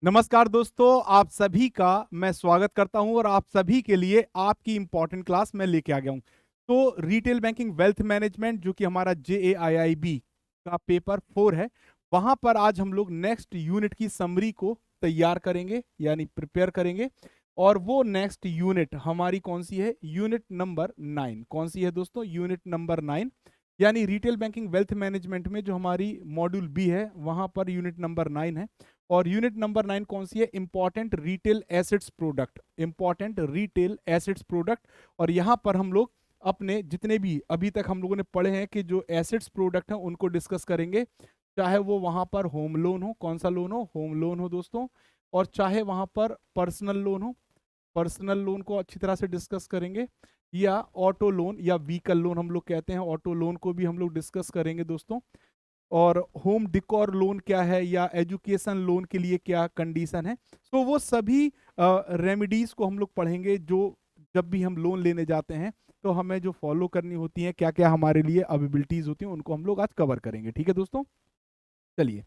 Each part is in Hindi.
नमस्कार दोस्तों, आप सभी का मैं स्वागत करता हूं और आप सभी के लिए आपकी इंपॉर्टेंट क्लास मैं लेके आ गया हूं। तो रिटेल बैंकिंग वेल्थ मैनेजमेंट जो कि हमारा JAIIB का पेपर 4 है, वहां पर आज हम लोग नेक्स्ट यूनिट की समरी को तैयार करेंगे यानी प्रिपेयर करेंगे। और वो नेक्स्ट यूनिट हमारी कौन सी है? Unit number 9। कौन सी है दोस्तों? यूनिट नंबर 9, यानी रिटेल बैंकिंग वेल्थ मैनेजमेंट में जो हमारी मॉड्यूल बी है वहां पर यूनिट नंबर 9 है। और यूनिट नंबर 9 कौन सी है? Important retail assets product. Important retail assets product. और यहां पर हम लोग अपने जितने भी अभी तक हम लोगों ने पढ़े हैं कि जो एसेट्स प्रोडक्ट हैं उनको डिस्कस करेंगे, चाहे वो वहां पर होम लोन हो, कौन सा लोन हो? होम लोन हो दोस्तों। और चाहे वहां पर पर्सनल लोन हो, पर्सनल लोन को अच्छी तरह से डिस्कस करेंगे, या ऑटो लोन या व्हीकल लोन हम लोग कहते हैं, ऑटो लोन को भी हम लोग डिस्कस करेंगे दोस्तों। और होम डिकॉर लोन क्या है, या एजुकेशन लोन के लिए क्या कंडीशन है। तो वो सभी रेमेडीज को हम लोग पढ़ेंगे जो जब भी हम लोन लेने जाते हैं तो हमें जो फॉलो करनी होती है, क्या क्या हमारे लिए अवेबिलिटीज होती हैं, उनको हम लोग आज कवर करेंगे। ठीक है दोस्तों, चलिए।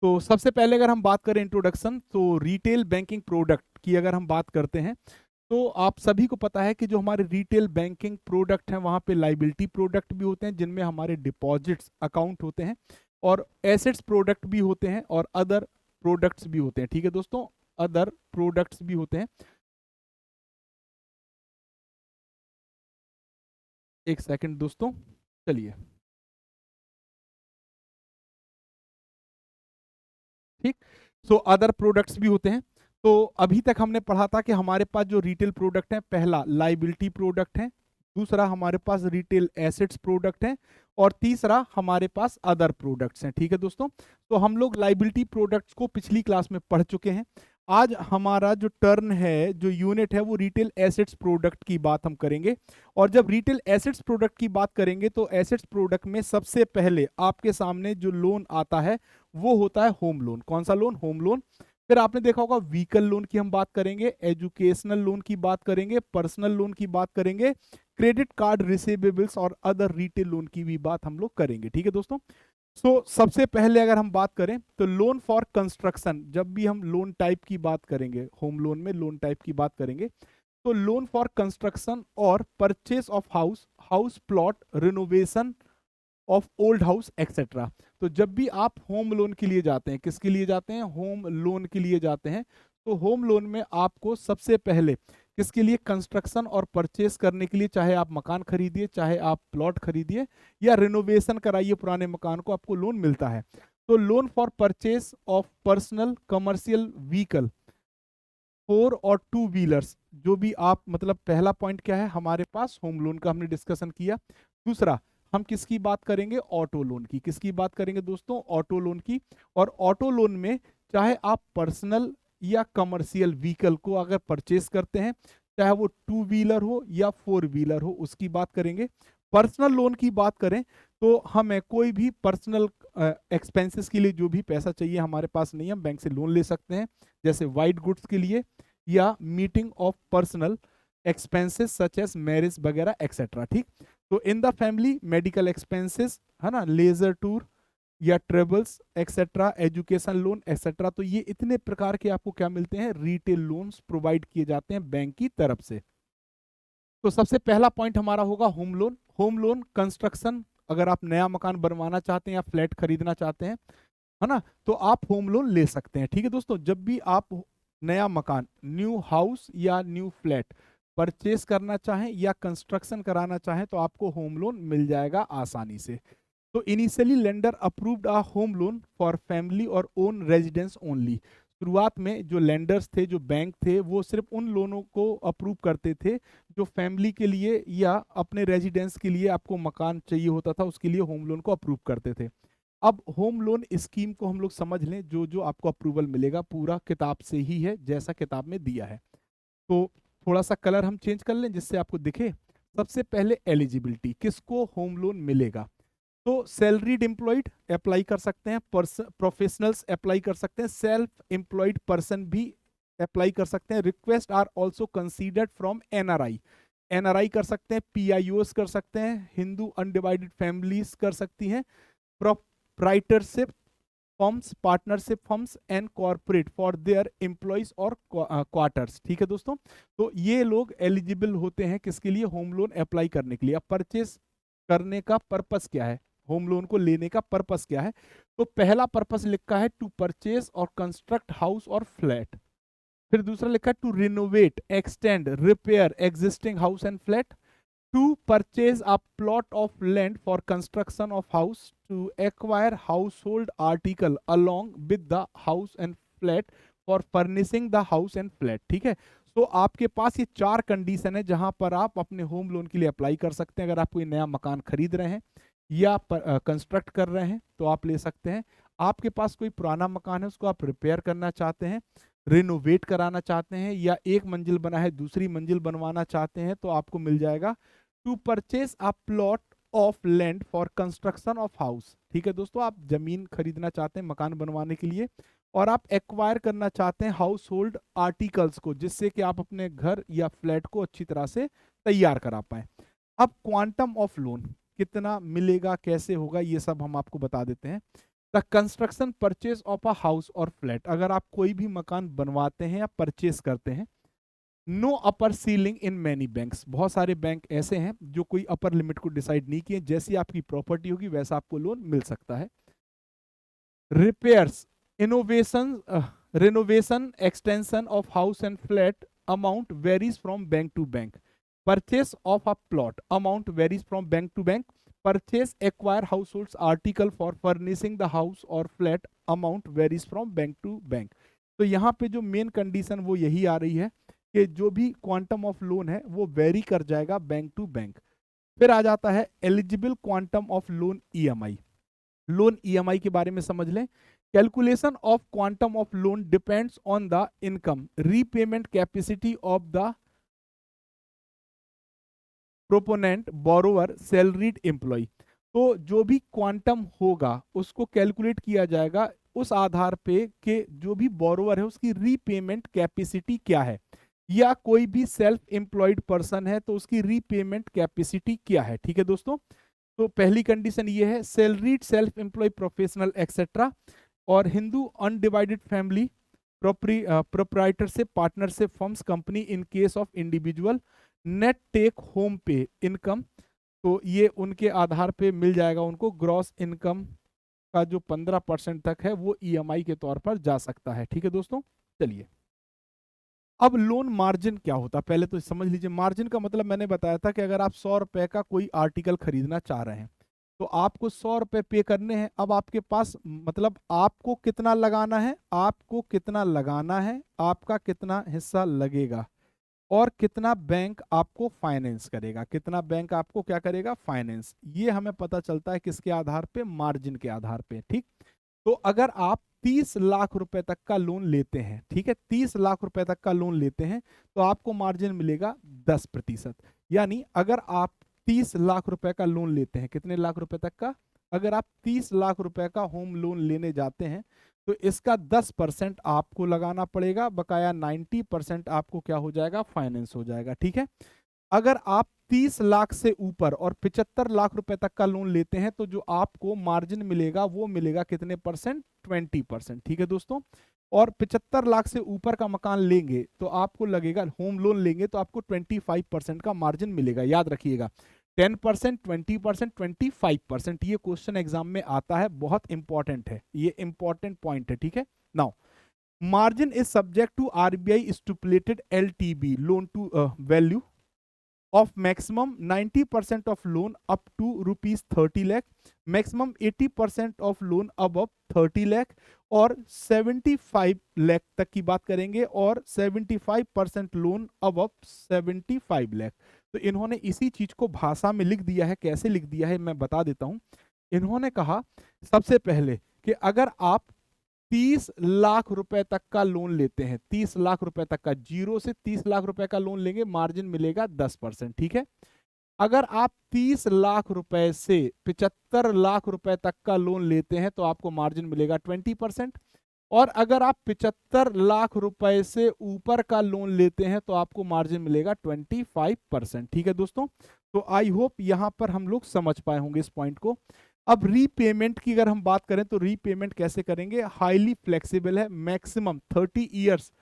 तो सबसे पहले अगर हम बात करें इंट्रोडक्शन, तो रिटेल बैंकिंग प्रोडक्ट की अगर हम बात करते हैं तो आप सभी को पता है कि जो हमारे रिटेल बैंकिंग प्रोडक्ट हैं वहां पे लाइबिलिटी प्रोडक्ट भी होते हैं जिनमें हमारे डिपॉजिट्स अकाउंट होते हैं, और एसेट्स प्रोडक्ट भी होते हैं, और अदर प्रोडक्ट्स भी होते हैं। ठीक है दोस्तों, अदर प्रोडक्ट्स भी होते हैं। एक सेकंड दोस्तों, चलिए। ठीक। सो अदर प्रोडक्ट्स भी होते हैं। तो अभी तक हमने पढ़ा था कि हमारे पास जो रिटेल प्रोडक्ट है, पहला लाइबिलिटी प्रोडक्ट है, दूसरा हमारे पास रिटेल एसेट्स प्रोडक्ट है, और तीसरा हमारे पास अदर प्रोडक्ट्स हैं। ठीक है दोस्तों, तो हम लोग लाइबिलिटी प्रोडक्ट्स को पिछली क्लास में पढ़ चुके हैं। आज हमारा जो टर्न है, जो यूनिट है, वो रिटेल एसेट्स प्रोडक्ट की बात हम करेंगे। और जब रिटेल एसेट्स प्रोडक्ट की बात करेंगे तो एसेट्स प्रोडक्ट में सबसे पहले आपके सामने जो लोन आता है वो होता है होम लोन। कौन सा लोन? Home loan. फिर आपने देखा होगा व्हीकल लोन की हम बात करेंगे, एजुकेशनल लोन की बात करेंगे, पर्सनल लोन की बात करेंगे, क्रेडिट कार्ड रिसीवेबल्स और अदर रिटेल लोन की भी बात हम लोग करेंगे। ठीक है दोस्तों, सबसे पहले अगर हम बात करें तो लोन फॉर कंस्ट्रक्शन, जब भी हम लोन टाइप की बात करेंगे, होम लोन में लोन टाइप की बात करेंगे, तो लोन फॉर कंस्ट्रक्शन और purchase of house, house plot, renovation of old house etcetera. तो जब भी आप होम लोन के लिए जाते हैं, किसके लिए जाते हैं? होम लोन के लिए जाते हैं। तो होम लोन में आपको सबसे पहले किसके लिए? कंस्ट्रक्शन और परचेस करने के लिए, चाहे आप मकान खरीदिए, चाहे आप प्लॉट खरीदिए, या रिनोवेशन कराइए पुराने मकान को, आपको लोन मिलता है। तो loan for purchase of personal commercial vehicle, 4 और 2 व्हीलर्स, जो भी आप मतलब पहला पॉइंट क्या है हमारे पास? होम लोन का हमने डिस्कशन किया। दूसरा, हम किसकी बात करेंगे? ऑटो लोन की। किसकी बात करेंगे दोस्तों? ऑटो लोन की। और ऑटो लोन में चाहे आप पर्सनल या कमर्शियल व्हीकल को अगर परचेस करते हैं, चाहे वो 2 व्हीलर हो या 4 व्हीलर हो, उसकी बात करेंगे। पर्सनल लोन की बात करें तो हमें कोई भी पर्सनल एक्सपेंसेस के लिए जो भी पैसा चाहिए हमारे पास नहीं, हम बैंक से लोन ले सकते हैं, जैसे वाइट गुड्स के लिए, या meeting of personal expenses such as marriage वगैरह एक्सेट्रा। ठीक। तो in the family medical expenses है ना, लेजर टूर या travels etcetera, education loan etcetera. तो ये इतने प्रकार के आपको क्या मिलते हैं? रिटेल लोन्स प्रोवाइड किए जाते हैं बैंक की तरफ से। तो सबसे पहला पॉइंट हमारा होगा home loan. Home loan construction, अगर आप नया मकान बनवाना चाहते हैं या फ्लैट खरीदना चाहते हैं, है ना, तो आप होम लोन ले सकते हैं। ठीक है दोस्तों, जब भी आप नया मकान, न्यू हाउस या न्यू फ्लैट परचेस करना चाहें या कंस्ट्रक्शन कराना चाहें तो आपको होम लोन मिल जाएगा आसानी से। तो initially lender approved a home loan for family और ओन रेजिडेंस ओनली। शुरुआत में जो लेंडर्स थे, जो बैंक थे, वो सिर्फ उन लोनों को अप्रूव करते थे जो फैमिली के लिए या अपने रेजिडेंस के लिए आपको मकान चाहिए होता था, उसके लिए होम लोन को अप्रूव करते थे। अब होम लोन स्कीम को हम लोग समझ लें, जो जो आपको अप्रूवल मिलेगा पूरा किताब से ही है, जैसा किताब में दिया है। तो थोड़ा सा कलर हम चेंज कर लें जिससे आपको दिखे। सबसे पहले एलिजिबिलिटी, किसको होम लोन मिलेगा? तो सैलरीड एम्प्लॉयड अप्लाई कर सकते हैं, प्रोफेशनल्स अप्लाई कर सकते हैं, सेल्फ एम्प्लॉयड पर्सन भी अप्लाई कर सकते हैं। Request are also considered from NRI, NRI कर सकते हैं, पीआईओस कर सकते हैं, हिंदू अनडिवाइडेड फैमिलीज कर सकती हैं, proprietorship firms, partnership firms and corporate for their employees और क्वार्टर्स। ठीक है दोस्तों, तो ये लोग एलिजिबल होते हैं किसके लिए, होम लोन अप्लाई करने के लिए। अब परचेस करने का पर्पस क्या है, होम लोन को लेने का पर्पस क्या है, तो पहला पर्पस लिखा है टू परचेस और कंस्ट्रक्ट हाउस और फ्लैट। फिर दूसरा लिखा है to renovate, extend, repair existing house and flat, to purchase a plot of land for construction of house, to acquire household article along with the house and flat for furnishing the house and flat। ठीक है, तो आपके पास ये 4 कंडीशन है जहां पर आप अपने होम लोन के लिए अप्लाई कर सकते हैं। अगर आप कोई नया मकान खरीद रहे हैं या कंस्ट्रक्ट कर रहे हैं तो आप ले सकते हैं। आपके पास कोई पुराना मकान है उसको आप रिपेयर करना चाहते हैं, रिनोवेट कराना चाहते हैं, या एक मंजिल बना है दूसरी मंजिल बनवाना चाहते हैं, तो आपको मिल जाएगा to purchase a plot of land for construction of house. ठीक है दोस्तों, आप जमीन खरीदना चाहते हैं मकान बनवाने के लिए, और आप एक्वायर करना चाहते हैं हाउस होल्ड आर्टिकल्स को, जिससे कि आप अपने घर या फ्लैट को अच्छी तरह से तैयार करा पाए। अब क्वांटम ऑफ लोन कितना मिलेगा, कैसे होगा, ये सब हम आपको बता देते हैं। The construction purchase of a house और फ्लैट, अगर आप कोई भी मकान बनवाते हैं या परचेज करते हैं, no upper ceiling in many banks, बहुत सारे बैंक ऐसे हैं जो कोई अपर लिमिट को डिसाइड नहीं किए, जैसी आपकी प्रॉपर्टी होगी वैसा आपको लोन मिल सकता है। Repairs, innovation, renovation, extension of house and flat amount varies from bank to bank. Purchase of a plot amount varies from bank to bank. Purchase acquire household article for furnishing the house और flat amount varies from bank to bank. तो यहाँ पे जो मेन कंडीशन वो यही आ रही है कि जो भी क्वांटम ऑफ लोन है वो वेरी कर जाएगा बैंक टू बैंक। फिर आ जाता है eligible quantum of loan EMI. Loan EMI के बारे में समझ लें। Calculation of quantum of loan depends on the income, repayment capacity of the proponent, borrower, salaried employ. तो जो भी क्वांटम होगा उसको कैलकुलेट किया जाएगा उस आधार पे कि जो भी बोरोवर है उसकी रीपेमेंट कैपेसिटी क्या है, या कोई भी सेल्फ एम्प्लॉयड पर्सन है तो उसकी रीपेमेंट कैपेसिटी क्या है। ठीक है दोस्तों, तो पहली कंडीशन ये है salaried, self employ, professional etcetera. और Hindu undivided family, proprietorship, partnership firms, company in case of individual, net take home pay income, तो ये उनके आधार पे मिल जाएगा उनको। ग्रॉस इनकम का जो 15% तक है वो ईएमआई के तौर पर जा सकता है। ठीक है दोस्तों, चलिए अब लोन मार्जिन क्या होता है पहले तो समझ लीजिए। मार्जिन का मतलब मैंने बताया था कि अगर आप 100 रुपए का कोई आर्टिकल खरीदना चाह रहे हैं तो आपको 100 रुपए पे करने हैं। अब आपके पास मतलब आपको कितना लगाना है, आपको कितना लगाना है, आपका कितना हिस्सा लगेगा, और कितना बैंक आपको फाइनेंस करेगा, कितना बैंक आपको क्या करेगा, फाइनेंस। ये हमें पता चलता है किसके आधार पे, मार्जिन के आधार पे। ठीक, तो अगर आप 30 लाख रुपए तक का लोन लेते हैं, ठीक है, 30 लाख रुपए तक का लोन लेते हैं तो आपको मार्जिन मिलेगा 10%। यानी अगर आप 30 लाख रुपए का लोन लेते हैं, कितने लाख रुपए तक का, अगर आप 30 लाख रुपए का होम लोन लेने जाते हैं तो इसका 10% आपको लगाना पड़ेगा, बकाया 90% आपको क्या हो जाएगा, फाइनेंस हो जाएगा। ठीक है, अगर आप 30 लाख से ऊपर और 75 लाख रुपए तक का लोन लेते हैं तो जो आपको मार्जिन मिलेगा वो मिलेगा कितने परसेंट, 20%। ठीक है दोस्तों, और 75 लाख से ऊपर का मकान लेंगे तो आपको लगेगा, होम लोन लेंगे तो आपको 25% का मार्जिन मिलेगा। याद रखिएगा 10%, 20%, 25%। ये क्वेश्चन एग्जाम में आता है, बहुत इंपॉर्टेंट है, ये इंपॉर्टेंट पॉइंट है। ठीक है, now margin is subject to RBI stipulated LTV, loan to value of maximum 90% of loan up to rupees 30 lakh, maximum 80% of loan above 30 lakh, और 75 लाख तक की बात करेंगे, और 75% लोन अबव 75 लाख। तो इन्होंने इसी चीज को भाषा में लिख दिया है, कैसे लिख दिया है मैं बता देता हूं। इन्होंने कहा सबसे पहले कि अगर आप 30 लाख रुपए तक का लोन लेते हैं, 30 लाख रुपए तक का, 0 से 30 लाख रुपए का लोन लेंगे, मार्जिन मिलेगा 10%। ठीक है, अगर आप 30 लाख रुपए से 75 लाख रुपए तक का लोन लेते हैं तो आपको मार्जिन मिलेगा 20%, और अगर आप 75 लाख रुपए से ऊपर का लोन लेते हैं तो आपको मार्जिन मिलेगा 25%। ठीक है दोस्तों, तो आई होप यहां पर हम लोग समझ पाए होंगे इस पॉइंट को। अब रीपेमेंट की अगर हम बात करें तो रीपेमेंट कैसे करेंगे, हाईली फ्लेक्सिबल है, maximum 30 years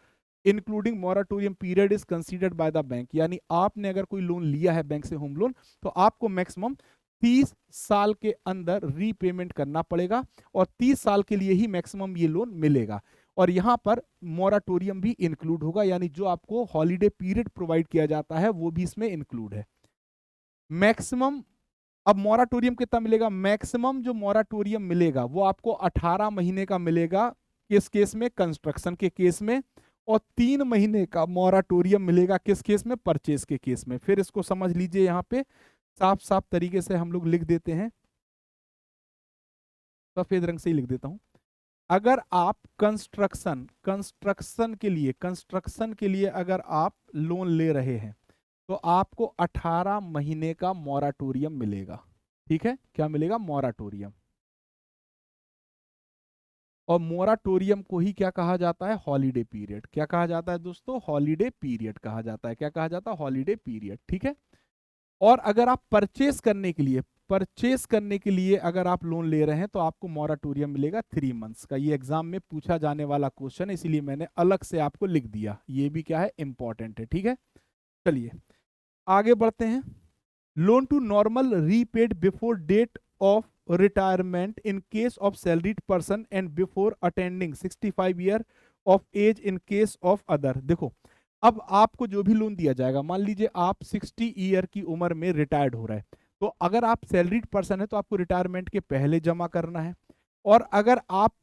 including moratorium period is considered bye the bank. यानी आपने अगर कोई लोन लिया है बैंक से होम लोन, तो आपको मैक्सिमम 30 साल के अंदर रीपेमेंट करना पड़ेगा और 30 साल के लिए ही मैक्सिमम ये लोन मिलेगा। और यहां पर मोराटोरियम भी इंक्लूड होगा, यानी जो आपको हॉलीडे पीरियड प्रोवाइड किया जाता है वो भी इसमें इंक्लूड है। मैक्सिमम, अब मोराटोरियम कितना मिलेगा, मैक्सिमम जो मोराटोरियम मिलेगा वो आपको 18 महीने का मिलेगा किस केस में, कंस्ट्रक्शन के केस में, और 3 महीने का मोराटोरियम मिलेगा किस केस में, परचेज के केस में। फिर इसको समझ लीजिए, यहां पे साफ साफ तरीके से हम लोग लिख देते हैं, सफेद रंग से ही लिख देता हूं। अगर आप कंस्ट्रक्शन के लिए अगर आप लोन ले रहे हैं तो आपको 18 महीने का मोराटोरियम मिलेगा। ठीक है, क्या मिलेगा, मोराटोरियम। और मोराटोरियम को ही क्या कहा जाता है, हॉलीडे पीरियड। क्या कहा जाता है दोस्तों, हॉलीडे पीरियड कहा जाता है। क्या कहा जाता है, हॉलीडे पीरियड। ठीक है। और अगर आप परचेस करने के लिए अगर आप लोन ले रहे हैं तो आपको मोराटोरियम मिलेगा 3 मंथ्स का। ये एग्जाम में पूछा जाने वाला क्वेश्चन है, इसीलिए मैंने अलग से आपको लिख दिया। ये भी क्या है, इंपॉर्टेंट है। ठीक है, चलिए आगे बढ़ते हैं। Loan to normal repaid before date of retirement in case of salaried person and before attending 65 year of age in case of other. देखो, अब आपको जो भी लोन दिया जाएगा, मान लीजिए आप 60 ईयर की उम्र में रिटायर्ड हो रहा है, तो अगर आप सैलरीड पर्सन है तो आपको रिटायरमेंट के पहले जमा करना है, और अगर आप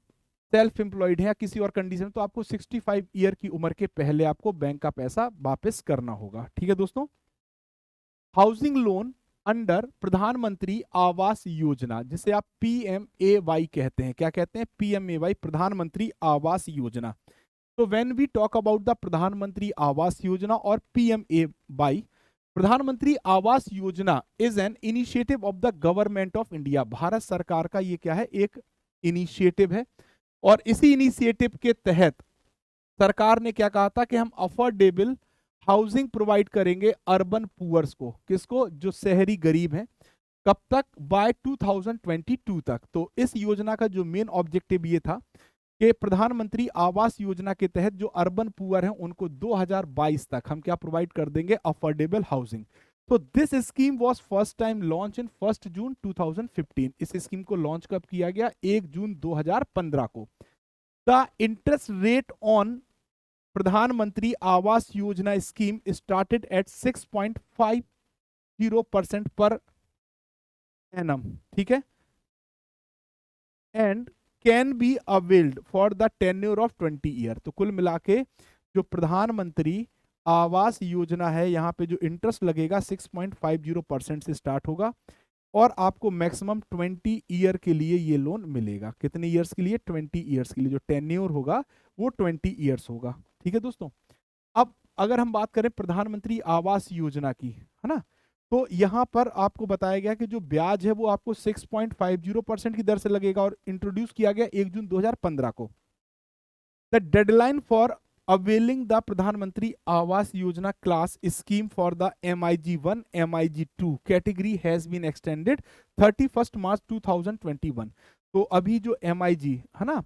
सेल्फ एम्प्लॉयड है या किसी और कंडीशन तो आपको 65 ईयर की उम्र के पहले आपको बैंक का पैसा वापस करना होगा। ठीक है दोस्तों। Housing loan under Pradhanmantri Awas योजना, जिसे आप PMAY कहते हैं, क्या कहते हैं, PMAY, प्रधानमंत्री आवास योजना। तो when we talk about the Pradhanmantri Awas Yojana और PMAY, Pradhanmantri Awas Yojana is an initiative of the government of India. Bharat सरकार का ये क्या है, एक इनिशिएटिव है। और इसी इनिशिएटिव के तहत सरकार ने क्या कहा था कि हम अफोर्डेबल हाउसिंग प्रोवाइड करेंगे अर्बन पुअर्स को। किसको, जो शहरी गरीब हैं। कब तक, बाय 2022 तक। तो इस योजना का जो मेन ऑब्जेक्टिव ये था कि प्रधानमंत्री आवास योजना के तहत जो अर्बन पुअर हैं उनको 2022 तक हम क्या प्रोवाइड कर देंगे, अफोर्डेबल हाउसिंग। तो this scheme was first time launch in 1 जून 2015। इस स्कीम को लॉन्च कब किया गया, 1 जून 2015 को। द इंटरेस्ट रेट ऑन प्रधानमंत्री Awas Yojana scheme started at 6.50% per annum. ठीक है, and can be availed for the tenure of 20 year. तो कुल मिला के जो प्रधानमंत्री आवास योजना है, यहाँ पे जो इंटरेस्ट लगेगा 6.50% से स्टार्ट होगा, और आपको मैक्सिमम 20 ईयर के लिए ये लोन मिलेगा। कितने ईयर्स के लिए, 20 ईयर्स के लिए। जो टेन्योर होगा वो 20 ईयर्स होगा। ठीक है दोस्तों। अब अगर हम बात करें प्रधानमंत्री आवास योजना की, है ना, तो यहां पर आपको बताया गया कि जो ब्याज है वो आपको 6.50% की दर से लगेगा, और इंट्रोड्यूस किया गया 1 जून 2015 को। The deadline for availing the Pradhanmantri Awas Yojana class scheme for the MIG1 MIG2 category has been extended 31 March 2021। तो अभी जो MIG है ना,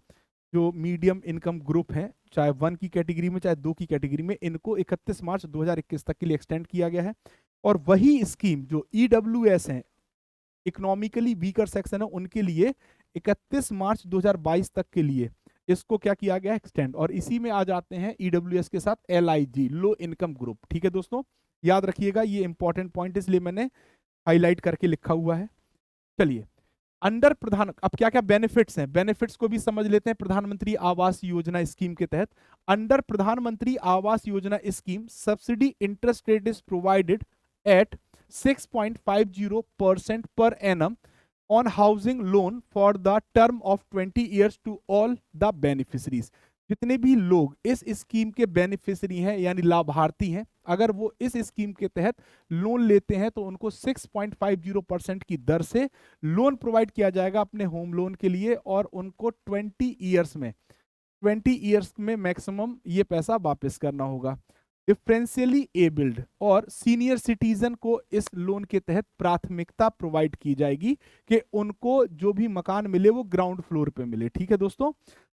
जो मीडियम इनकम ग्रुप है, चाहे 1 की कैटेगरी में चाहे 2 की कैटेगरी में, इनको 31 मार्च 2021 तक के लिए एक्सटेंड किया गया है। और वही स्कीम जो EWS है, इकोनॉमिकली वीकर सेक्शन है, उनके लिए 31 मार्च 2022 तक के लिए इसको क्या किया गया, एक्सटेंड। और इसी में आ जाते हैं EWS के साथ LIG, लो इनकम ग्रुप। ठीक है दोस्तों, याद रखिएगा, ये इंपॉर्टेंट पॉइंट इसलिए मैंने हाईलाइट करके लिखा हुआ है। चलिए अंडर प्रधान, अब क्या क्या बेनिफिट्स हैं, बेनिफिट्स को भी समझ लेते हैं। प्रधानमंत्री आवास योजना स्कीम के तहत, under Pradhanmantri Awas Yojana scheme subsidy interest rate is provided at 6.50% per annum on housing loan for the term of 20 years to all the beneficiaries. जितने भी लोग इस स्कीम के बेनिफिशरी हैं यानी लाभार्थी हैं, अगर वो इस स्कीम के तहत लोन लेते हैं तो उनको 6.50% की दर से लोन प्रोवाइड किया जाएगा अपने होम लोन के लिए, और उनको 20 ईयर्स में मैक्सिमम ये पैसा वापस करना होगा। डिफरेंशियली एबल्ड और सीनियर सिटीजन को इस लोन के तहत प्राथमिकता प्रोवाइड की जाएगी कि उनको जो भी मकान मिले वो ग्राउंड फ्लोर पे मिले। ठीक है दोस्तों।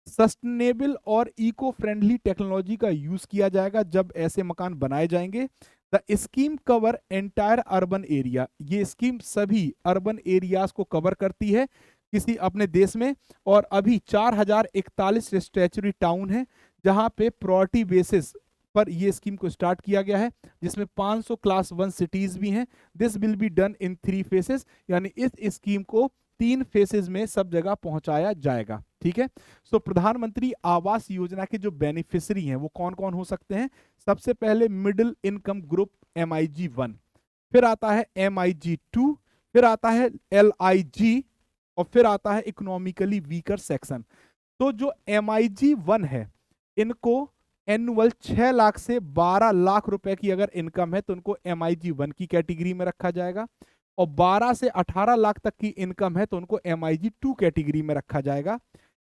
सस्टेनेबल और इको फ्रेंडली टेक्नोलॉजी का यूज किया जाएगा जब ऐसे मकान बनाए जाएंगे। The scheme cover entire urban area, ये स्कीम सभी अर्बन एरियाज को कवर करती है किसी अपने देश में। और अभी 4041 स्टैच्यूरी टाउन है जहां पे प्रायोरिटी बेसिस पर ये स्कीम को स्टार्ट किया गया है, जिसमें 500 क्लास 1 सिटीज भी हैं। This will be done in 3 faces, यानी इस स्कीम को 3 फेसेस में सब जगह पहुंचाया जाएगा। ठीक है। सो प्रधानमंत्री आवास योजना के जो बेनिफिशियरी हैं वो कौन कौन हो सकते हैं? सबसे पहले मिडिल इनकम ग्रुप MIG 1, फिर आता है MIG 2, फिर आता है LIG, और फिर आता है इकोनॉमिकली वीकर सेक्शन। तो जो MIG 1 है, इनको एनुअल 6 लाख से 12 लाख रुपए की अगर इनकम है तो उनको MIG 1 की कैटेगरी में रखा जाएगा, और 12 से 18 लाख तक की इनकम है तो उनको MIG 2 कैटेगरी में रखा जाएगा।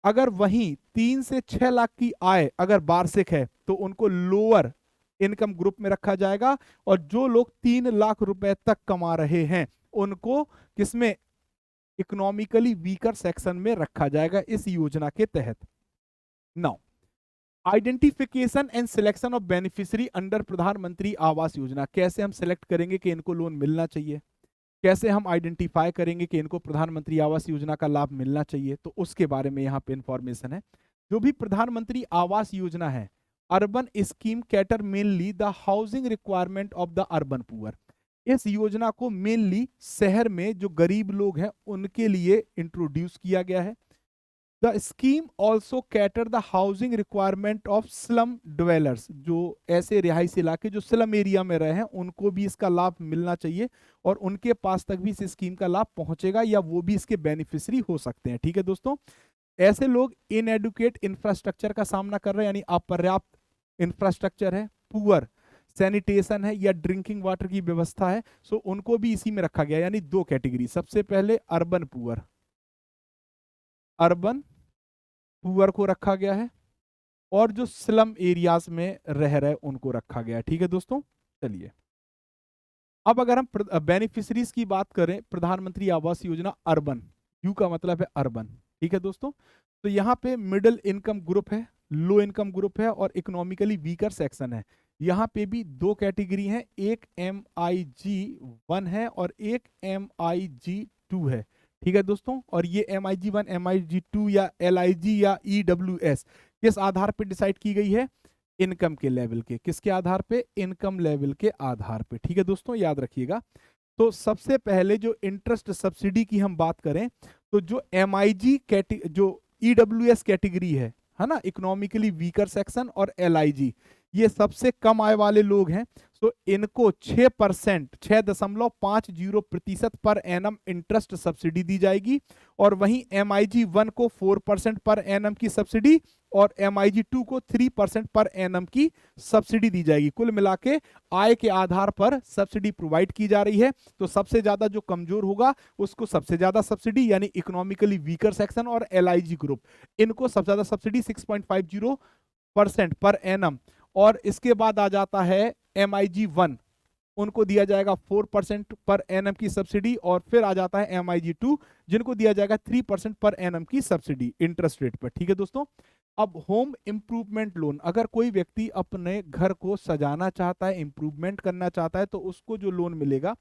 अगर वहीं 3 से 6 लाख की आय अगर वार्षिक है तो उनको लोअर इनकम ग्रुप में रखा जाएगा, और जो लोग 3 लाख रुपए तक कमा रहे हैं उनको किसमें? इकोनॉमिकली वीकर सेक्शन में रखा जाएगा इस योजना के तहत। Now identification and selection of beneficiary under Pradhanmantri Awas योजना, कैसे हम सिलेक्ट करेंगे कि इनको लोन मिलना चाहिए, कैसे हम आइडेंटिफाई करेंगे कि इनको प्रधानमंत्री आवास योजना का लाभ मिलना चाहिए, तो उसके बारे में यहाँ पे इंफॉर्मेशन है। जो भी प्रधानमंत्री आवास योजना है, urban scheme cater mainly the housing requirement of the urban poor. इस योजना को मेनली शहर में जो गरीब लोग हैं उनके लिए इंट्रोड्यूस किया गया है। The scheme also cater the housing requirement of slum dwellers, जो ऐसे रिहायशी इलाके जो स्लम एरिया में रहे हैं उनको भी इसका लाभ मिलना चाहिए, और उनके पास तक भी इस स्कीम का लाभ पहुंचेगा या वो भी इसके बेनिफिशियरी हो सकते हैं। ठीक है दोस्तों। ऐसे लोग इनएडुकेट इंफ्रास्ट्रक्चर का सामना कर रहे हैं, यानी अपर्याप्त इंफ्रास्ट्रक्चर है, पुअर सैनिटेशन है या ड्रिंकिंग वाटर की व्यवस्था है, सो उनको भी इसी में रखा गया, यानी 2 कैटेगरी। सबसे पहले अर्बन पुअर, अर्बन पुअर को रखा गया है, और जो स्लम एरियाज में रह रहे उनको रखा गया है। ठीक है दोस्तों। चलिए अब अगर हम बेनिफिशरीज की बात करें, प्रधानमंत्री आवास योजना अर्बन, यू का मतलब है अर्बन। ठीक है दोस्तों। तो यहाँ पे मिडिल इनकम ग्रुप है, लो इनकम ग्रुप है, और इकोनॉमिकली वीकर सेक्शन है। यहाँ पे भी 2 कैटेगरी हैं, एक MIG 1 है और एक MIG 2 है। ठीक है दोस्तों। और ये MIG 1, MIG 2 या LIG या EWS किस आधार पे डिसाइड की गई है? इनकम के लेवल के। किसके आधार पे? इनकम लेवल के आधार पे। ठीक है दोस्तों, याद रखिएगा। तो सबसे पहले जो इंटरेस्ट सब्सिडी की हम बात करें, तो जो MIG जो EWS कैटेगरी है ना, इकोनॉमिकली वीकर सेक्शन, और LIG, ये सबसे कम आय वाले लोग हैं। तो इनको 6%, 6.50% पर एनम इंटरेस्ट सब्सिडी दी जाएगी, और वहीं MIG 1 को 4% पर एनम की सब्सिडी, और MIG 2 को 3% पर एनम की सब्सिडी दी जाएगी। कुल मिला के आय के आधार पर सब्सिडी प्रोवाइड की जा रही है। तो सबसे ज्यादा जो कमजोर होगा उसको सबसे ज्यादा सब्सिडी, यानी इकोनॉमिकली वीकर सेक्शन और LIG ग्रुप, इनको सबसे ज्यादा सब्सिडी 6.50% पर एनम। और इसके बाद आ जाता है MIG 1, उनको दिया जाएगा 4% पर एनम की सब्सिडी, और फिर आ जाता है MIG 2 जिनको दिया जाएगा 3% पर एनम की सब्सिडी इंटरेस्ट रेट पर। ठीक है दोस्तों। अब होम इंप्रूवमेंट लोन, अगर कोई व्यक्ति अपने घर को सजाना चाहता है, इंप्रूवमेंट करना चाहता है, तो उसको जो लोन मिलेगा,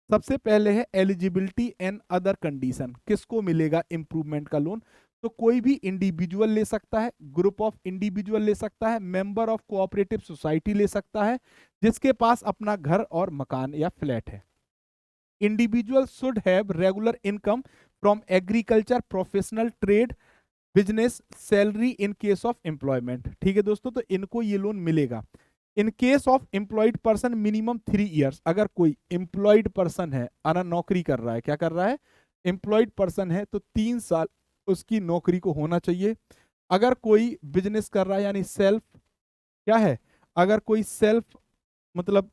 सबसे पहले है एलिजिबिलिटी एंड अदर कंडीशन। किसको मिलेगा इंप्रूवमेंट का लोन? तो कोई भी इंडिविजुअल ले सकता है, ग्रुप ऑफ इंडिविजुअल ले सकता है, मेंबर ऑफ कोऑपरेटिव सोसाइटी ले सकता है, जिसके पास अपना घर और मकान या फ्लैट है। Individual should have regular income from agriculture, professional trade, business, salary in case of employment. ठीक है दोस्तों। तो इनको ये लोन मिलेगा। इन case of employed person minimum 3 years, अगर कोई एम्प्लॉयड पर्सन है, नौकरी कर रहा है, क्या कर रहा है? एम्प्लॉयड पर्सन है, तो 3 साल उसकी नौकरी को होना चाहिए। अगर कोई बिजनेस कर रहा है, यानी सेल्फ, क्या है, अगर कोई सेल्फ मतलब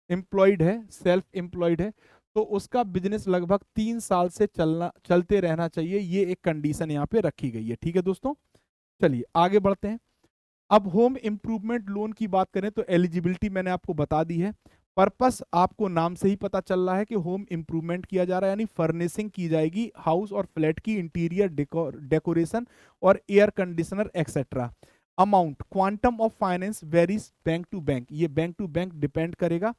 एम्प्लॉयड है, सेल्फ एम्प्लॉयड है, तो उसका बिजनेस लगभग 3 साल से चलते रहना चाहिए। ये एक कंडीशन यहाँ पे रखी गई है। ठीक है दोस्तों। चलिए आगे बढ़ते हैं। अब होम इम्प्रूवमेंट लोन की बात करें तो एलिजिबिलिटी मैंने आपको बता दी है। पर्पस आपको नाम से ही पता चल रहा है कि होम इम्प्रूवमेंट किया जा रहा है, यानी फर्निशिंग की जाएगी हाउस और फ्लैट की इंटीरियर डेकोरेशन और air conditioner etcetera. Amount, quantum of finance varies bank to bank, ये बैंक टू बैंक डिपेंड करेगा।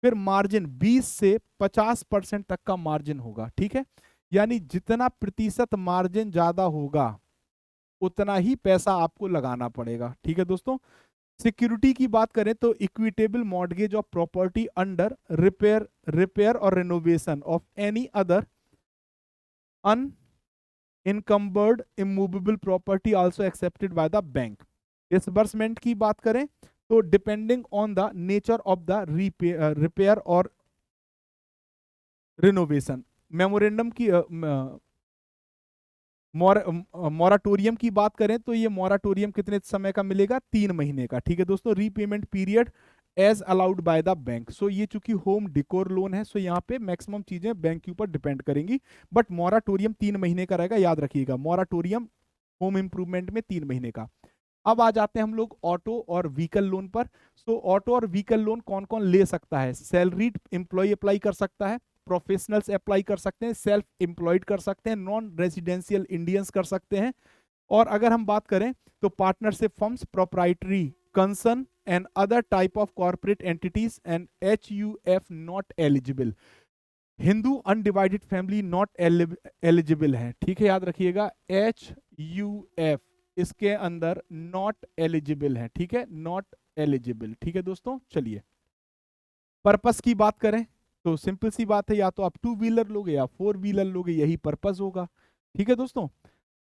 फिर मार्जिन 20 से 50% तक का मार्जिन होगा, ठीक है, यानी जितना प्रतिशत मार्जिन ज्यादा होगा उतना ही पैसा आपको लगाना पड़ेगा, ठीक है दोस्तों। सिक्योरिटी की बात करें तो equitable mortgage of property under repair और renovation of any other unencumbered immovable property also accepted by the bank. Disbursement की बात करें तो depending on the nature of the repair और रिनोवेशन। मेमोरेंडम की मॉराटोरियम की बात करें तो ये मॉराटोरियम कितने समय का मिलेगा, 3 महीने का, ठीक है दोस्तों। Repayment period as allowed by the bank. So ये चूंकि होम डिकोर लोन है, सो यहाँ पे मैक्सिमम चीजें बैंक के ऊपर डिपेंड करेंगी, बट मॉराटोरियम 3 महीने का रहेगा, याद रखिएगा मॉराटोरियम होम इंप्रूवमेंट में 3 महीने का। अब आ जाते हैं हम लोग ऑटो और व्हीकल लोन पर। सो ऑटो और व्हीकल लोन कौन कौन ले सकता है, सैलरीड एम्प्लॉय अप्लाई कर सकता है, प्रोफेशनल्स अप्लाई कर सकते हैं, सेल्फ एम्प्लॉयड कर सकते हैं, नॉन रेजिडेंशियल इंडियंस कर सकते हैं, और अगर हम बात करें तो partnership firms, proprietary concern and other type of corporate entities and HUF not eligible. Hindu undivided family not eligible है, ठीक है, याद रखिएगा HUF इसके अंदर नॉट एलिजिबल है, ठीक है, नॉट एलिजिबल, ठीक है दोस्तों। चलिए पर्पस की बात करें तो सिंपल सी बात है, या तो आप 2 व्हीलर लोगे या 4 व्हीलर लोगे, यही पर्पस होगा, ठीक है दोस्तों।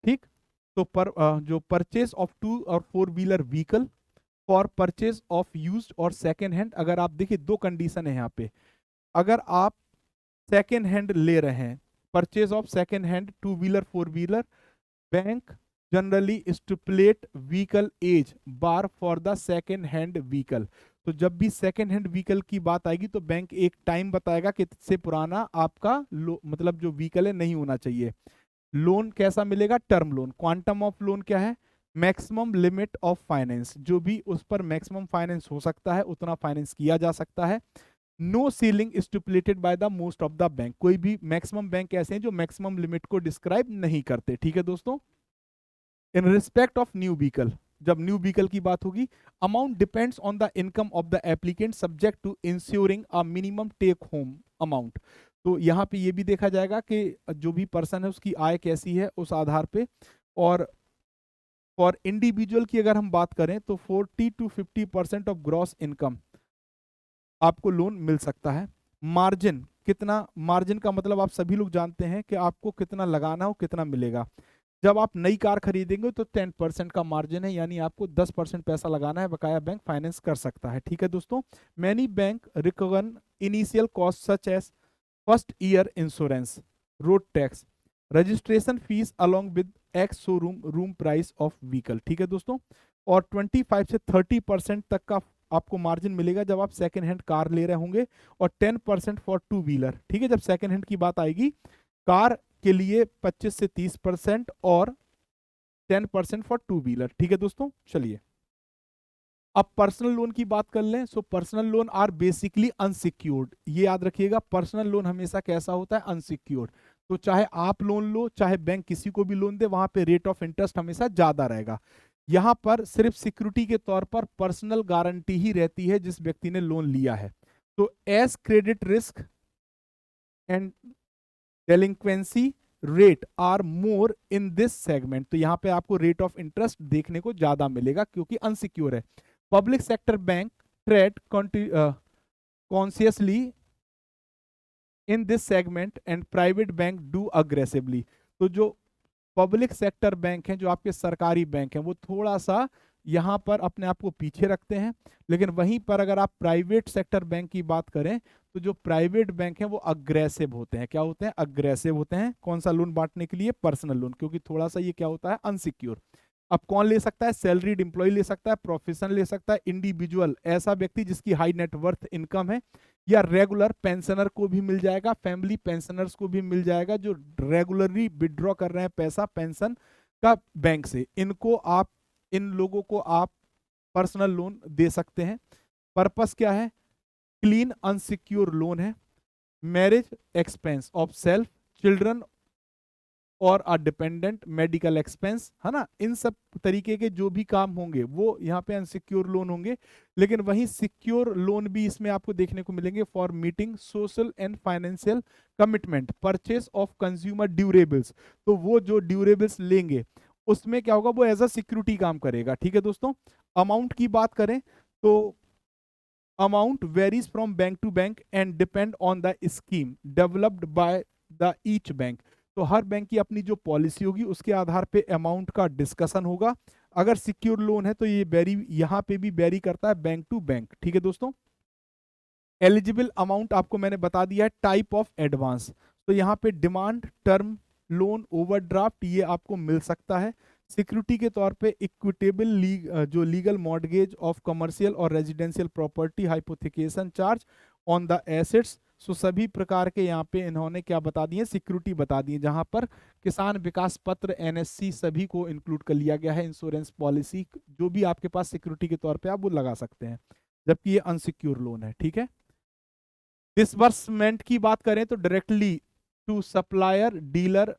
ठीक, तो जो परचेज ऑफ 2 और 4 wheeler vehicle for purchase of used और सेकेंड हैंड, अगर आप देखिए 2 कंडीशन है यहाँ पे, अगर आप सेकेंड हैंड ले रहे हैं, purchase of second hand 2 wheeler 4 wheeler, bank generally stipulate vehicle age bar for the second hand vehicle. तो जब भी सेकेंड हैंड व्हीकल की बात आएगी तो बैंक एक टाइम बताएगा कि इससे पुराना आपका मतलब जो व्हीकल है नहीं होना चाहिए। लोन कैसा मिलेगा, term loan. Quantum of loan क्या है, मैक्सिमम लिमिट ऑफ फाइनेंस, जो भी उस पर मैक्सिमम फाइनेंस हो सकता है उतना फाइनेंस किया जा सकता है। No ceiling stipulated by the most of the bank, कोई भी मैक्सिमम बैंक ऐसे हैं जो मैक्सिमम लिमिट को डिस्क्राइब नहीं करते, ठीक है दोस्तों। In respect of new vehicle, जब न्यू व्हीकल की बात होगी, amount depends on the income of the applicant subject to insuring a minimum take home amount. तो यहाँ पे ये भी देखा जाएगा कि जो भी पर्सन है उसकी आय कैसी है उस आधार पे। और फॉर इंडिविजुअल की अगर हम बात करें तो 40 to 50% ऑफ ग्रॉस इनकम आपको लोन मिल सकता है। मार्जिन कितना, मार्जिन का मतलब आप सभी लोग जानते हैं कि आपको कितना लगाना हो कितना मिलेगा। जब आप नई कार खरीदेंगे तो 10% का मार्जिन है, यानी आपको 10% पैसा लगाना है, बकाया बैंक फाइनेंस कर सकता है, ठीक है दोस्तों। Many bank reckon initial cost such as first year insurance, road tax, registration fees along with ex showroom room price of vehicle, ठीक है दोस्तों। और 25 से 30% तक का आपको मार्जिन मिलेगा जब आप सेकेंड हैंड कार ले रहे होंगे, और 10% फॉर 2 व्हीलर, ठीक है। जब सेकेंड हैंड की बात आएगी कार के लिए 25 से 30% और 10% फॉर 2 व्हीलर, ठीक है दोस्तों। चलिए अब पर्सनल लोन की बात कर लें। So personal loan are basically unsecured, ये याद रखिएगा, पर्सनल लोन हमेशा कैसा होता है, अनसिक्योर्ड। तो चाहे आप लोन लो चाहे बैंक किसी को भी लोन दे, वहां पे रेट ऑफ इंटरेस्ट हमेशा ज्यादा रहेगा। यहां पर सिर्फ सिक्योरिटी के तौर पर पर्सनल गारंटी ही रहती है जिस व्यक्ति ने लोन लिया है। तो as credit risk and delinquency rate are more in this segment, तो यहां पे आपको रेट ऑफ इंटरेस्ट देखने को ज्यादा मिलेगा क्योंकि अनसिक्योर है। Public sector bank trade consciously in this segment and private bank do aggressively. तो जो पब्लिक सेक्टर बैंक हैं, जो आपके सरकारी बैंक हैं, वो थोड़ा सा यहाँ पर अपने आप को पीछे रखते हैं, लेकिन वहीं पर अगर आप प्राइवेट सेक्टर बैंक की बात करें तो जो प्राइवेट बैंक हैं वो अग्रेसिव होते हैं। क्या होते हैं, अग्रेसिव होते हैं। कौन सा लोन बांटने के लिए, पर्सनल लोन, क्योंकि थोड़ा सा ये क्या होता है, अनसिक्योर। अब कौन ले सकता है, सैलरीड एम्प्लॉय ले सकता है, प्रोफेशनल ले सकता है, इंडिविजुअल ऐसा व्यक्ति जिसकी हाई नेटवर्थ इनकम है, या रेगुलर पेंशनर को भी मिल जाएगा, फैमिली पेंशनर्स को भी मिल जाएगा जो रेगुलरली विड्रॉ कर रहे हैं पैसा पेंशन का बैंक से। इन लोगों को आप पर्सनल लोन दे सकते हैं। पर्पस क्या है? क्लीन अनसिक्योर लोन है, marriage expense of self, children और अ डिपेंडेंट, मेडिकल एक्सपेंस, है ना, इन सब तरीके के जो भी काम होंगे वो यहाँ पे अनसिक्योर लोन होंगे। लेकिन वहीं सिक्योर लोन भी इसमें आपको देखने को मिलेंगे for meeting social and financial commitment, purchase of consumer durables. तो वो जो ड्यूरेबल्स लेंगे उसमें क्या होगा, वो एज अ सिक्योरिटी काम करेगा। ठीक है दोस्तों। अमाउंट की बात करें तो amount varies from bank to bank and depend on the scheme developed by the each bank. तो हर बैंक की अपनी जो पॉलिसी होगी उसके आधार पे अमाउंट का डिस्कशन होगा। अगर सिक्योर लोन है तो ये वेरी, यहाँ पे भी वेरी करता है बैंक टू बैंक। ठीक है दोस्तों। एलिजिबल अमाउंट आपको मैंने बता दिया है। टाइप ऑफ एडवांस, तो यहाँ पे डिमांड, टर्म लोन, ओवरड्राफ्ट, ये आपको मिल सकता है। सिक्योरिटी के तौर पे इक्विटेबल जो लीगल मॉर्गेज ऑफ कमर्शियल और residential property, hypothecation charge on the assets. So सभी प्रकार के यहाँ पे इन्होंने क्या बता दिए, सिक्योरिटी बता दी, जहां पर किसान विकास पत्र, एनएससी सभी को इंक्लूड कर लिया गया है। इंश्योरेंस पॉलिसी जो भी आपके पास सिक्योरिटी के तौर पे आप वो लगा सकते हैं, जबकि ये अनसिक्योर लोन है। ठीक है। डिसबर्समेंट की बात करें तो directly to supplier dealer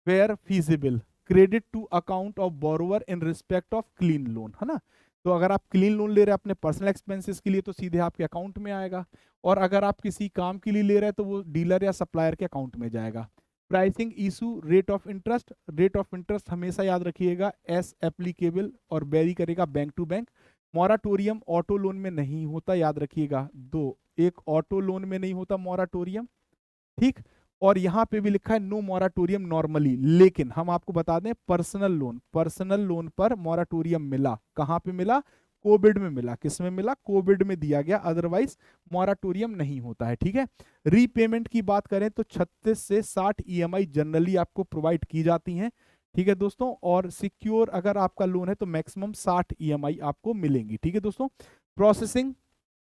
where feasible, credit to account of borrower in respect of clean loan, है ना। तो अगर आप क्लीन लोन ले रहे हैं अपने पर्सनल एक्सपेंसेस के लिए तो सीधे आपके अकाउंट में आएगा, और अगर आप किसी काम के लिए ले रहे हैं तो वो डीलर या सप्लायर के अकाउंट में जाएगा। Pricing issue, rate of interest, rate of interest हमेशा याद रखिएगा एस एप्लीकेबल और वेरी करेगा bank to bank. Moratorium auto loan में नहीं होता, याद रखिएगा। दो, एक ऑटो लोन में नहीं होता मॉराटोरियम, ठीक। और यहां पे भी लिखा है नो मॉराटोरियम नॉर्मली, लेकिन हम आपको बता दें पर्सनल लोन पर मॉराटोरियम मिला। कहां पे मिला? कोविड में मिला। किस में मिला? कोविड में दिया गया, अदरवाइज मॉराटोरियम नहीं होता है। ठीक है। रीपेमेंट की बात करें तो 36 से 60 ईएमआई जनरली आपको प्रोवाइड की जाती हैं। ठीक है दोस्तों। और सिक्योर अगर आपका लोन है तो मैक्सिमम 60 ईएमआई आपको मिलेंगी। ठीक है दोस्तों। प्रोसेसिंग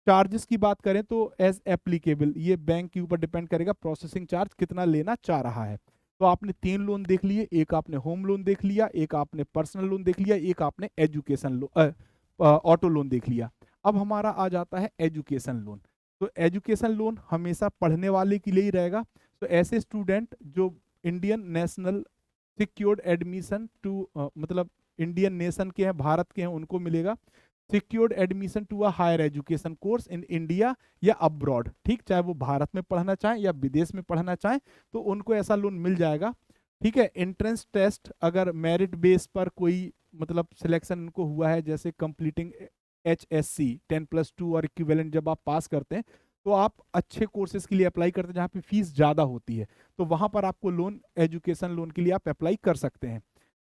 चार्जेस की बात करें तो एज एप्लीकेबल, ये बैंक के ऊपर डिपेंड करेगा प्रोसेसिंग चार्ज कितना लेना चाह रहा है। तो आपने 3 लोन देख लिए, एक आपने होम लोन देख लिया, एक आपने पर्सनल लोन देख लिया, एक आपने एजुकेशन लोन, ऑटो लोन देख लिया। अब हमारा आ जाता है एजुकेशन लोन। तो एजुकेशन लोन हमेशा पढ़ने वाले के लिए ही रहेगा। तो ऐसे स्टूडेंट जो Indian national secured admission to, मतलब इंडियन नेशन के हैं, भारत के हैं, उनको मिलेगा secured admission to a higher education course in India या अब्रॉड। ठीक, चाहे वो भारत में पढ़ना चाहें या विदेश में पढ़ना चाहें तो उनको ऐसा लोन मिल जाएगा। ठीक है। एंट्रेंस टेस्ट अगर मेरिट बेस पर कोई मतलब सिलेक्शन उनको हुआ है, जैसे कंप्लीटिंग HSC 10+2 और इक्विवेलेंट जब आप पास करते हैं तो आप अच्छे कोर्सेज के लिए अप्लाई करते हैं जहाँ पे फीस ज़्यादा होती है, तो वहाँ पर आपको लोन, एजुकेशन लोन के लिए आप अप्लाई कर सकते हैं।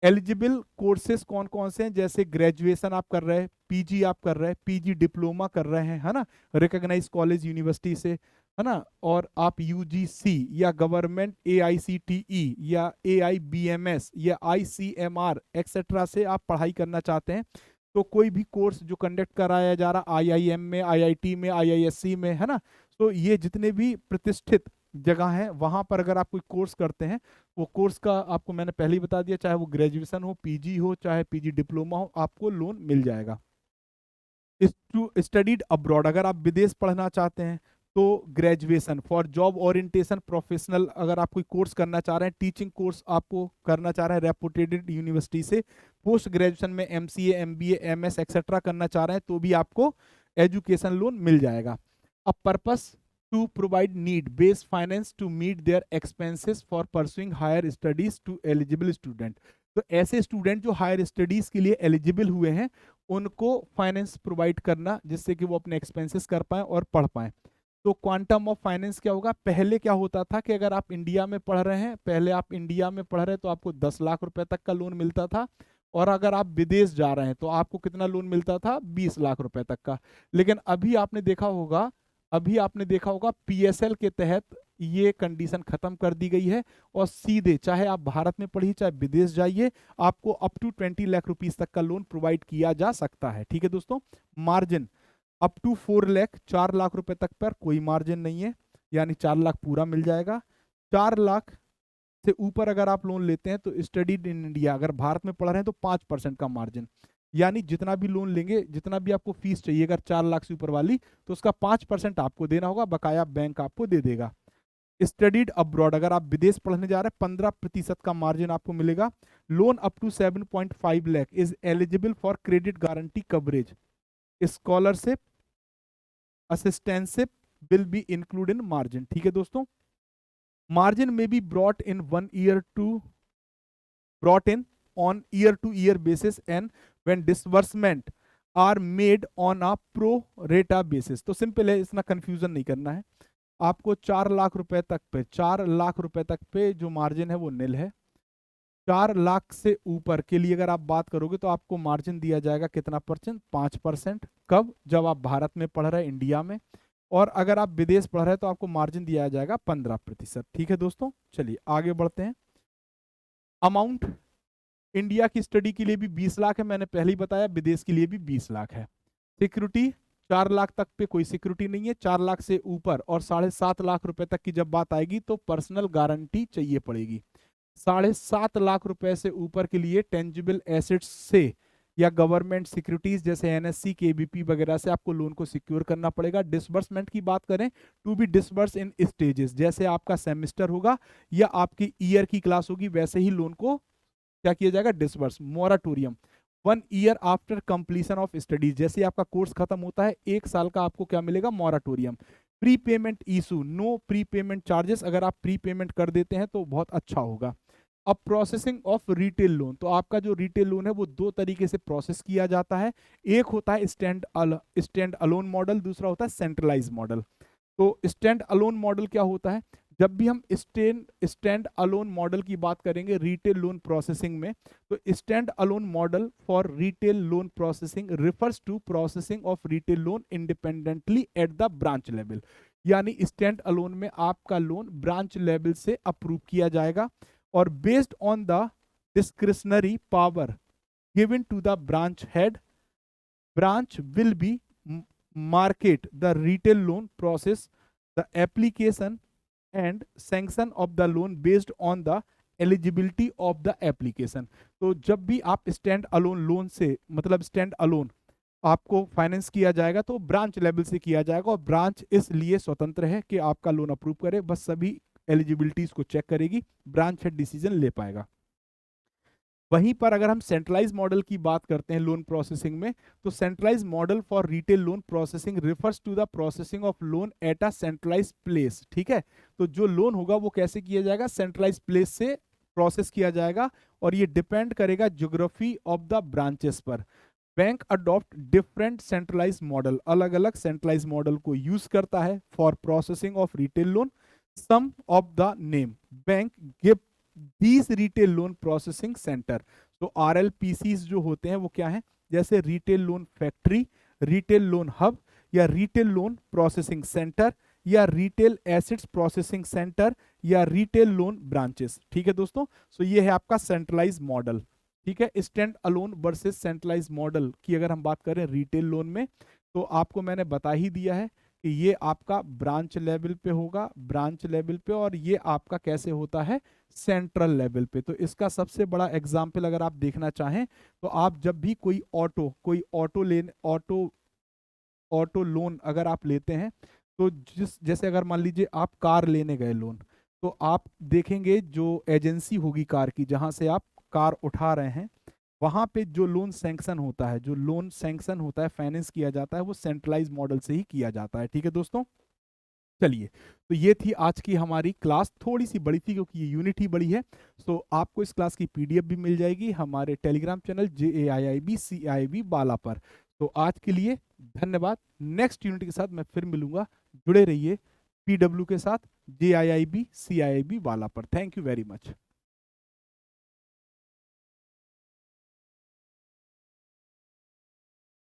एलिजिबल कोर्सेज कौन कौन से हैं? जैसे ग्रेजुएशन आप कर रहे हैं, पीजी आप कर रहे हैं, पीजी डिप्लोमा कर रहे हैं, है ना, रिकॉग्नाइज कॉलेज यूनिवर्सिटी से, है ना, और आप यूजीसी या गवर्नमेंट AICTE या AIBMS या ICMR एक्सेट्रा से आप पढ़ाई करना चाहते हैं, तो कोई भी कोर्स जो कंडक्ट कराया जा रहा IIM में, IIT में, IISc में, है ना, तो ये जितने भी प्रतिष्ठित जगह है वहां पर अगर आप कोई कोर्स करते हैं, वो कोर्स का आपको मैंने पहले ही बता दिया, चाहे वो ग्रेजुएशन हो, पीजी हो, चाहे पीजी डिप्लोमा हो, आपको लोन मिल जाएगा। स्टडीड अब्रॉड, अगर आप विदेश पढ़ना चाहते हैं तो graduation for job orientation professional, अगर आप कोई कोर्स करना चाह रहे हैं, टीचिंग कोर्स आपको करना चाह रहे हैं रेपुटेटेड यूनिवर्सिटी से, पोस्ट ग्रेजुएशन में MCA MBA MS एक्सेट्रा करना चाह रहे हैं तो भी आपको एजुकेशन लोन मिल जाएगा। अब purpose to provide need based finance to meet their expenses for pursuing higher studies to eligible student. तो ऐसे स्टूडेंट जो हायर स्टडीज के लिए एलिजिबल हुए हैं उनको फाइनेंस प्रोवाइड करना, जिससे कि वो अपने एक्सपेंसेस कर पाएं और पढ़ पाएं। तो क्वांटम ऑफ फाइनेंस क्या होगा? पहले क्या होता था कि अगर आप इंडिया में पढ़ रहे हैं, पहले आप इंडिया में पढ़ रहे हैं तो आपको 10 लाख रुपए तक का लोन मिलता था, और अगर आप विदेश जा रहे हैं तो आपको कितना लोन मिलता था? 20 लाख रुपए तक का। लेकिन अभी आपने देखा होगा PSL के तहत ये कंडीशन खत्म कर दी गई है, और सीधे चाहे आप भारत में पढ़िए चाहे विदेश जाइए, आपको अप टू 20 लाख रुपीस तक का लोन प्रोवाइड किया जा सकता है। ठीक है दोस्तों। Margin up to 4 lakh, 4 lakh रुपए तक पर कोई मार्जिन नहीं है, यानी 4 लाख पूरा मिल जाएगा। 4 लाख से ऊपर अगर आप लोन लेते हैं तो स्टडीड इन इंडिया, अगर भारत में पढ़ रहे हैं तो 5% का मार्जिन, यानी जितना भी लोन लेंगे, जितना भी आपको फीस चाहिए, अगर 4 लाख से ऊपर वाली, तो उसका 5% आपको देना होगा, बकाया बैंक आपको दे देगा। स्टडीड अब्रॉड, अगर आप विदेश पढ़ने जा रहे हैं, 15% का मार्जिन आपको मिलेगा। Loan up to 7.5 lakh is eligible for credit guarantee coverage, scholarship, assistantship will be include in margin. ठीक है दोस्तों, मार्जिन में be brought in 1 year to brought in on year to year basis and when disbursement are made on a pro rata basis। तो सिंपल है, इतना कंफ्यूजन नहीं करना है आपको। 4 लाख रुपए तक पे, 4 लाख रुपए तक पे जो मार्जिन है वो निल है। 4 लाख से ऊपर के लिए अगर आप बात करोगे तो आपको मार्जिन दिया जाएगा कितना परसेंट? 5%। कब? जब आप भारत में पढ़ रहे हैं, इंडिया में। और अगर आप विदेश पढ़ रहे हैं तो आपको मार्जिन दिया जाएगा 15%। ठीक है दोस्तों, चलिए आगे बढ़ते हैं। अमाउंट इंडिया की स्टडी के लिए भी 20 लाख है, मैंने पहले ही बताया, विदेश के लिए भी 20 लाख है। सिक्योरिटी 4 लाख तक पे कोई सिक्योरिटी नहीं है। 4 लाख से ऊपर और 7.5 लाख रुपए तक की जब बात आएगी तो पर्सनल गारंटी चाहिए पड़ेगी। 7.5 लाख रुपए से ऊपर के लिए टेंजिबल एसेट्स से या गवर्नमेंट सिक्योरिटीज जैसे एनएससी, केबीपी वगैरह से आपको लोन को सिक्योर करना पड़ेगा। डिसबर्समेंट की बात करें, to be disburse in stages, जैसे आपका सेमेस्टर होगा या आपकी ईयर की क्लास होगी, वैसे ही लोन को क्या किया जाएगा? Disburse. Moratorium 1 year after completion of studies, जैसे आपका कोर्स खत्म होता है 1 साल का आपको क्या मिलेगा? Moratorium. Pre payment issue, no pre payment charges, अगर आप प्री पेमेंट कर देते हैं तो बहुत अच्छा होगा। अब प्रोसेसिंग ऑफ रिटेल लोन, तो आपका जो रिटेल लोन है वो 2 तरीके से प्रोसेस किया जाता है। एक होता है स्टैंड अलोन मॉडल, दूसरा होता है सेंट्रलाइज मॉडल। तो स्टैंड अलोन मॉडल क्या होता है? जब भी हम स्टैंड अलोन मॉडल की बात करेंगे रिटेल लोन प्रोसेसिंग में, तो stand alone model for retail loan processing refers to processing of retail loan independently at the branch level. यानी स्टैंड अलोन में आपका लोन ब्रांच लेवल से अप्रूव किया जाएगा और based on the discretionary power given to the branch head, branch will be market the retail loan process the application and sanction of the loan based on the eligibility of the application। तो जब भी आप स्टैंड अलोन लोन से, मतलब स्टैंड अलोन आपको फाइनेंस किया जाएगा तो ब्रांच लेवल से किया जाएगा और ब्रांच इसलिए स्वतंत्र है कि आपका लोन अप्रूव करे, बस सभी एलिजिबिलिटीज को चेक करेगी, ब्रांच हेड डिसीजन ले पाएगा। वहीं पर अगर हम सेंट्रलाइज मॉडल की बात करते हैं लोन प्रोसेसिंग में, तो centralize model for retail loan processing refers to the processing of loan at a centralize place. ठीक है, तो जो लोन होगा वो कैसे किया जाएगा? सेंट्रलाइज प्लेस से प्रोसेस किया जाएगा और ये डिपेंड करेगा ज्योग्राफी ऑफ द ब्रांचेस पर। Bank adopt different centralize model, अलग अलग सेंट्रलाइज मॉडल को यूज करता है for processing of retail loan. Some of the name bank give these retail loan processing center. तो RLPCs जो होते हैं वो क्या है? जैसे retail loan factory, retail loan hub, या रिटेल लोन प्रोसेसिंग सेंटर, या रिटेल एसेट्स प्रोसेसिंग सेंटर, या रिटेल लोन ब्रांचेस। ठीक है दोस्तों, सो ये है आपका सेंट्रलाइज मॉडल। ठीक है, stand alone versus centralize model की अगर हम बात करें रिटेल लोन में, तो आपको मैंने बता ही दिया है कि ये आपका ब्रांच लेवल पे होगा, ब्रांच लेवल पे, और ये आपका कैसे होता है? सेंट्रल लेवल पे। तो इसका सबसे बड़ा एग्जाम्पल अगर आप देखना चाहें तो आप जब भी कोई ऑटो लोन अगर आप लेते हैं, तो जैसे अगर मान लीजिए आप कार लेने गए लोन, तो आप देखेंगे जो एजेंसी होगी कार की, जहां से आप कार उठा रहे हैं, वहां पे जो लोन सैंक्शन होता है, फाइनेंस किया जाता है, वो सेंट्रलाइज मॉडल से ही किया जाता है। ठीक है दोस्तों, चलिए, तो ये थी आज की हमारी क्लास। थोड़ी सी बड़ी थी क्योंकि ये यूनिट ही बड़ी है। तो आपको इस क्लास की PDF भी मिल जाएगी हमारे टेलीग्राम चैनल JAIIB CIIB बाला पर। तो आज के लिए धन्यवाद। नेक्स्ट यूनिट के साथ मैं फिर मिलूंगा, जुड़े रहिए PW के साथ JIIB CIIB बाला पर। Thank you very much.